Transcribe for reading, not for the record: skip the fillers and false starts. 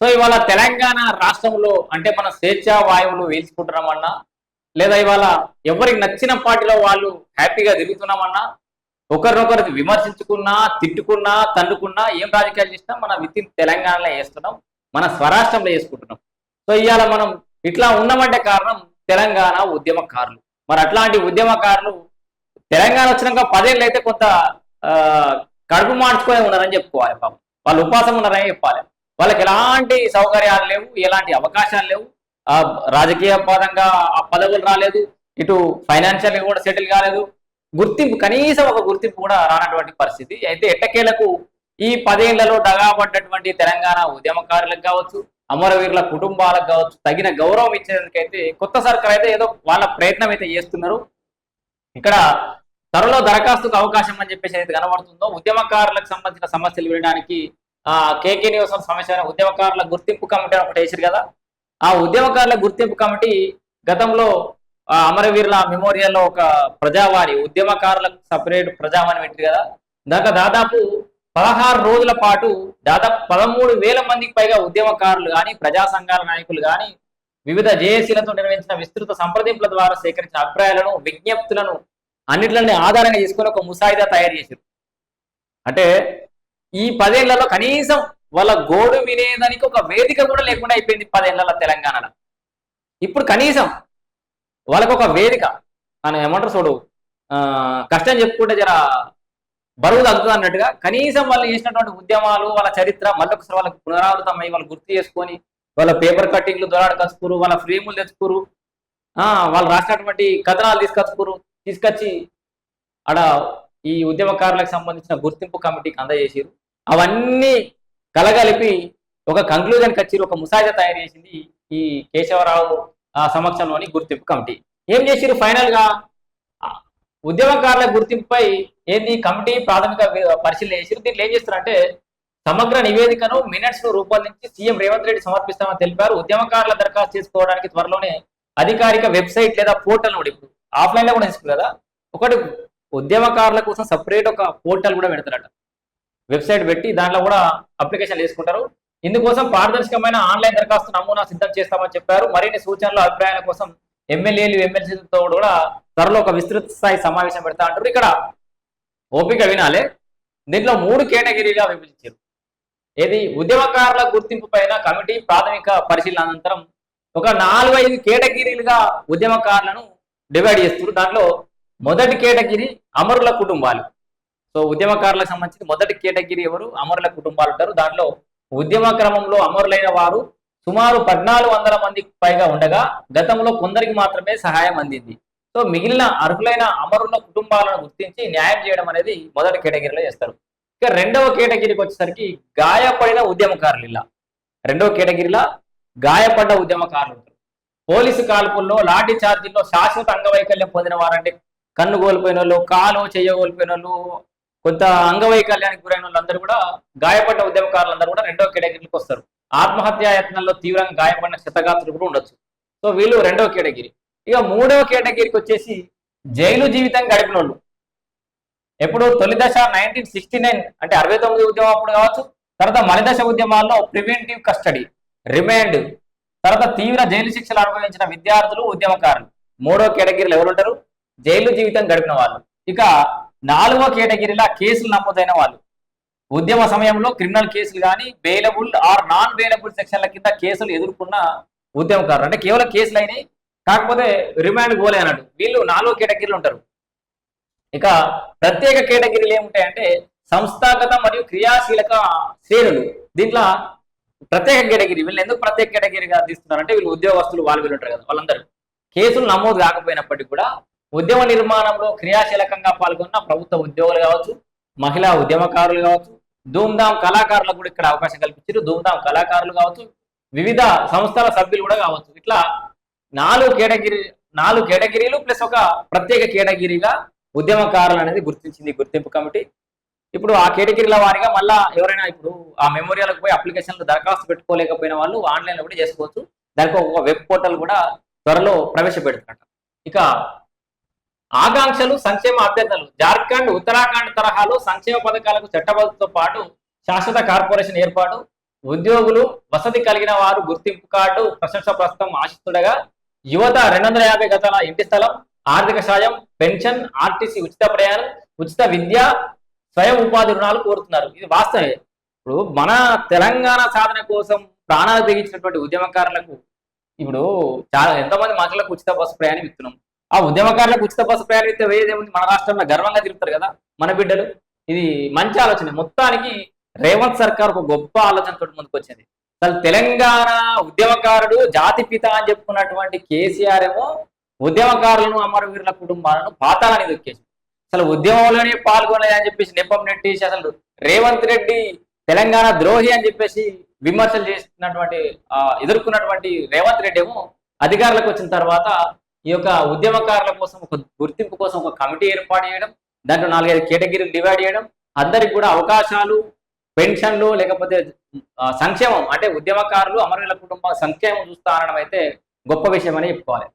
So ఇవాళ తెలంగాణ రాష్ట్రంలో అంటే మన స్వేచ్ఛా వాయువులు పీల్చుకుంటున్నామన్నా లేదా ఇవాళ ఎవరికి నచ్చిన పార్టీలో వాళ్ళు హ్యాపీగా తిరుగుతున్నామన్నా ఒకరినొకరు విమర్శించుకున్నా తిట్టుకున్నా తండుకున్నా ఏం రాజకీయాలు చేసినా మన విత్ ఇన్ తెలంగాణలో చేస్తున్నాం, మన స్వరాష్ట్రంలో చేసుకుంటున్నాం. సో ఇవాళ మనం ఇట్లా ఉన్నామంటే కారణం తెలంగాణ ఉద్యమకారులు. మరి అట్లాంటి ఉద్యమకారులు తెలంగాణ వచ్చినాక 10 ఏళ్ళు అయితే కొంత కడుపు మార్చుకొని ఉన్నారని చెప్పుకోవాలి. పాపం వాళ్ళు ఉపాసం ఉన్నారని చెప్పాలి. వాళ్ళకి ఎలాంటి సౌకర్యాలు లేవు, ఎలాంటి అవకాశాలు లేవు, రాజకీయ పరంగా ఆ పదవులు రాలేదు, ఇటు ఫైనాన్షియల్గా కూడా సెటిల్ కాలేదు, గుర్తింపు కనీసం ఒక గుర్తింపు కూడా రానటువంటి పరిస్థితి. అయితే ఎట్టకేలకు ఈ 10 ఏళ్లలో దగాపడ్డటువంటి తెలంగాణ ఉద్యమకారులకు కావచ్చు, అమరవీరుల కుటుంబాలకు కావచ్చు తగిన గౌరవం ఇచ్చేందుకైతే కొత్త సర్కార్ అయితే ఏదో వాళ్ళ ప్రయత్నం అయితే చేస్తున్నారు. ఇక్కడ త్వరలో దరఖాస్తుకు అవకాశం అని చెప్పేసి అయితే కనబడుతుందో ఉద్యమకారులకు సంబంధించిన సమస్యలు వినడానికి కేకే నియోజకవర్గం సమస్య ఉద్యమకారుల గుర్తింపు కమిటీ ఒకటి వేసారు కదా. ఆ ఉద్యమకారుల గుర్తింపు కమిటీ గతంలో అమరవీరుల మెమోరియల్లో ఒక ప్రజావాణి ఉద్యమకారులకు సపరేట్ ప్రజావాణి పెట్టింది కదా. దాదాపు 16 రోజుల పాటు దాదాపు 13,000 మందికి పైగా ఉద్యమకారులు కానీ ప్రజా సంఘాల నాయకులు కానీ వివిధ జేఏసీలతో నిర్వహించిన విస్తృత సంప్రదింపుల ద్వారా సేకరించిన అభిప్రాయాలను విజ్ఞప్తులను అన్నిట్లని ఆధారంగా చేసుకుని ఒక ముసాయిదా తయారు చేశారు. అంటే ఈ 10 ఏళ్లలో కనీసం వాళ్ళ గోడు వినేదానికి ఒక వేదిక కూడా లేకుండా అయిపోయింది 10 ఏళ్ల తెలంగాణలో. ఇప్పుడు కనీసం వాళ్ళకు ఒక వేదిక అని ఏమంటారు చూడు, కష్టం చెప్పుకుంటే జర బరువు తగ్గుతుంది అన్నట్టుగా కనీసం వాళ్ళు చేసినటువంటి ఉద్యమాలు వాళ్ళ చరిత్ర మళ్ళొకసారి వాళ్ళకి పునరావృతం అయ్యి వాళ్ళు గుర్తు చేసుకొని వాళ్ళ పేపర్ కట్టింగ్లు దొరాడకచ్చుకోరు, వాళ్ళ ఫ్రేములు తెచ్చుకోరు, వాళ్ళు రాసినటువంటి కథనాలు తీసుకొచ్చి ఆడ ఈ ఉద్యమకారులకు సంబంధించిన గుర్తింపు కమిటీకి అందజేసారు. అవన్నీ కలగలిపి ఒక కంక్లూజన్కి వచ్చి ఒక ముసాయిదా తయారు చేసింది ఈ కేశవరావు సమక్షంలోని గుర్తింపు కమిటీ. ఏం చేసిరు ఫైనల్ గా ఉద్యమకారుల గుర్తింపుపై ఏంది కమిటీ ప్రాథమిక పరిశీలన చేసిరు. దీంట్లో ఏం చేస్తారంటే సమగ్ర నివేదికను మినిట్స్ ను రూపొందించి సీఎం రేవంత్ రెడ్డి సమర్పిస్తామని తెలిపారు. ఉద్యమకారుల దరఖాస్తు చేసుకోవడానికి త్వరలోనే అధికారిక వెబ్సైట్ లేదా పోర్టల్ కూడా ఇప్పుడు ఆఫ్లైన్ లో కూడా తీసుకున్నారు కదా, ఒకటి ఉద్యమకారుల కోసం సపరేట్ ఒక పోర్టల్ కూడా పెడతారట, వెబ్సైట్ పెట్టి దాంట్లో కూడా అప్లికేషన్ వేసుకుంటారు. ఇందుకోసం పారదర్శకమైన ఆన్లైన్ దరఖాస్తు నమూనా సిద్ధం చేస్తామని చెప్పారు. మరిన్ని సూచనలు అభిప్రాయాల కోసం ఎమ్మెల్యేలు ఎమ్మెల్సీలతో కూడా త్వరలో ఒక విస్తృత స్థాయి సమావేశం పెడతా అంటారు. ఇక్కడ ఓపిక వినాలే, దీంట్లో 3 కేటగిరీగా విభజించారు. ఏది ఉద్యమకారుల గుర్తింపు పైన కమిటీ ప్రాథమిక పరిశీలన అనంతరం ఒక 4-5 కేటగిరీలుగా ఉద్యమకారులను డివైడ్ చేస్తారు. దాంట్లో మొదటి కేటగిరీ అమరుల కుటుంబాలు. సో ఉద్యమకారులకు సంబంధించి మొదటి కేటగిరీ ఎవరు? అమరుల కుటుంబాలు ఉంటారు. దాంట్లో ఉద్యమ క్రమంలో అమరులైన వారు సుమారు 1,400 మందికి పైగా ఉండగా గతంలో కొందరికి మాత్రమే సహాయం అందింది. సో మిగిలిన అర్హులైన అమరుల కుటుంబాలను గుర్తించి న్యాయం చేయడం అనేది మొదటి కేటగిరీలో చేస్తారు. ఇక రెండవ కేటగిరీకి వచ్చేసరికి గాయపడిన ఉద్యమకారులు. ఇలా రెండవ కేటగిరీలో గాయపడ్డ ఉద్యమకారులు ఉంటారు. పోలీసు కాల్పుల్లో లాఠీ చార్జీల్లో శాశ్వత అంగవైకల్యం పొందిన వారంటే కన్ను కోల్పోయిన వాళ్ళు, కాలు చెయ్య కోల్పోయిన వాళ్ళు, కొంత అంగవైకల్యానికి గురైన వాళ్ళందరూ కూడా గాయపడ్డ ఉద్యమకారులందరూ కూడా రెండవ కేటగిరీకి వస్తారు. ఆత్మహత్యా యత్నంలో తీవ్రంగా గాయపడిన క్షతగాత్రులు కూడా ఉండొచ్చు. సో వీళ్ళు రెండవ కేటగిరీ. ఇక మూడవ కేటగిరీకి వచ్చేసి జైలు జీవితం గడిపిన వాళ్ళు. ఎప్పుడు తొలి దశ 1969 అంటే 69 ఉద్యమం అప్పుడు కావచ్చు, తర్వాత మలిదశ ఉద్యమాల్లో ప్రివెంటివ్ కస్టడీ, రిమాండ్, తర్వాత తీవ్ర జైలు శిక్షలు అనుభవించిన విద్యార్థులు, ఉద్యమకారులు. మూడవ కేటగిరీలో ఎవరు ఉంటారు? జైలు జీవితం గడిపిన వాళ్ళు. ఇక 4వ కేటగిరీలో కేసులు నమోదైన వాళ్ళు. ఉద్యమ సమయంలో క్రిమినల్ కేసులు కానీ బెయిలబుల్ ఆర్ నాన్ బెయిలబుల్ సెక్షన్ల కింద కేసులు ఎదుర్కొన్న ఉద్యమకారులు. అంటే కేవలం కేసులు అయినాయి కాకపోతే రిమాండ్ పోలే అన్నాడు. వీళ్ళు 4వ కేటగిరీలు ఉంటారు. ఇక ప్రత్యేక కేటగిరీలు ఏముంటాయంటే సంస్థాగత మరియు క్రియాశీలక శ్రేణులు. దీంట్లో ప్రత్యేక కేటగిరీ. వీళ్ళు ఎందుకు ప్రత్యేక కేటగిరీగా తీస్తున్నారంటే వీళ్ళు ఉద్యోగస్తులు వీళ్ళు ఉంటారు కదా, వాళ్ళందరూ కేసులు నమోదు కాకపోయినప్పటికీ కూడా ఉద్యమ నిర్మాణంలో క్రియాశీలకంగా పాల్గొన్న ప్రభుత్వ ఉద్యోగులు కావచ్చు, మహిళా ఉద్యమకారులు కావచ్చు, ధూమ్ధాం కళాకారులకు కూడా ఇక్కడ అవకాశం కల్పించారు. ధూమ్ధాం కళాకారులు కావచ్చు, వివిధ సంస్థల సభ్యులు కూడా కావచ్చు. ఇట్లా 4 కేటగిరీలు ప్లస్ ఒక ప్రత్యేక కేటగిరీగా ఉద్యమకారులు అనేది గుర్తించింది గుర్తింపు కమిటీ. ఇప్పుడు ఆ కేటగిరీల వారిగా మళ్ళా ఎవరైనా ఇప్పుడు ఆ మెమోరియల్కి పోయి అప్లికేషన్లు దరఖాస్తు పెట్టుకోలేకపోయిన వాళ్ళు ఆన్లైన్లో కూడా చేసుకోవచ్చు. దానికి ఒక వెబ్ పోర్టల్ కూడా త్వరలో ప్రవేశపెడుతున్నట్టు. ఇక ఆకాంక్షలు, సంక్షేమ అభ్యర్థనలు. జార్ఖండ్, ఉత్తరాఖండ్ తరహాలో సంక్షేమ పథకాలకు చట్టబద్ధతో పాటు శాశ్వత కార్పొరేషన్ ఏర్పాటు, ఉద్యోగులు వసతి కలిగిన వారు గుర్తింపు కార్డు ప్రశంసాపత్రం ఆశిస్తుండగా యువత 250 గతాల ఇంటి స్థలం, ఆర్థిక సాయం, పెన్షన్, ఆర్టీసీ ఉచిత ప్రయాణం, ఉచిత విద్య, స్వయం ఉపాధి రుణాలు కోరుతున్నారు. ఇది వాస్తవమే. ఇప్పుడు మన తెలంగాణ సాధన కోసం ప్రాణాలు తెగించినటువంటి ఉద్యమకారులకు ఇప్పుడు చాలా ఎంతమంది మహిళలకు ఉచిత బస్సు ప్రయాణం ఇస్తున్నాం. ఆ ఉద్యమకారులకు ఉచిత బస్సు ప్రయాణం ఇస్తే వేరేదేముంది, మన రాష్ట్రంలో గర్వంగా తిరుగుతారు కదా మన బిడ్డలు. ఇది మంచి ఆలోచన. మొత్తానికి రేవంత్ సర్కార్ ఒక గొప్ప ఆలోచనతో ముందుకొచ్చింది. అసలు తెలంగాణ ఉద్యమకారుడు జాతి పిత అని చెప్పుకున్నటువంటి కేసీఆర్ ఏమో ఉద్యమకారులను, అమరవీరుల కుటుంబాలను పాతాలని దొక్కేసి అసలు ఉద్యమంలోనే పాల్గొనలే అని చెప్పేసి నెపం నెట్టేసి అసలు రేవంత్ రెడ్డి తెలంగాణ ద్రోహి అని చెప్పేసి విమర్శలు చేస్తున్నటువంటి ఎదుర్కొన్నటువంటి రేవంత్ రెడ్డి ఏమో అధికారులకు వచ్చిన తర్వాత ఈ యొక్క ఉద్యమకారుల కోసం ఒక గుర్తింపు కోసం ఒక కమిటీ ఏర్పాటు చేయడం, దాంట్లో 4-5 కేటగిరీలు డివైడ్ చేయడం, అందరికి కూడా అవకాశాలు, పెన్షన్లు లేకపోతే సంక్షేమం అంటే ఉద్యమకారులు, అమరవీరుల కుటుంబ సంక్షేమం చూస్తా అనడం అయితే గొప్ప విషయం అని చెప్పుకోవాలి.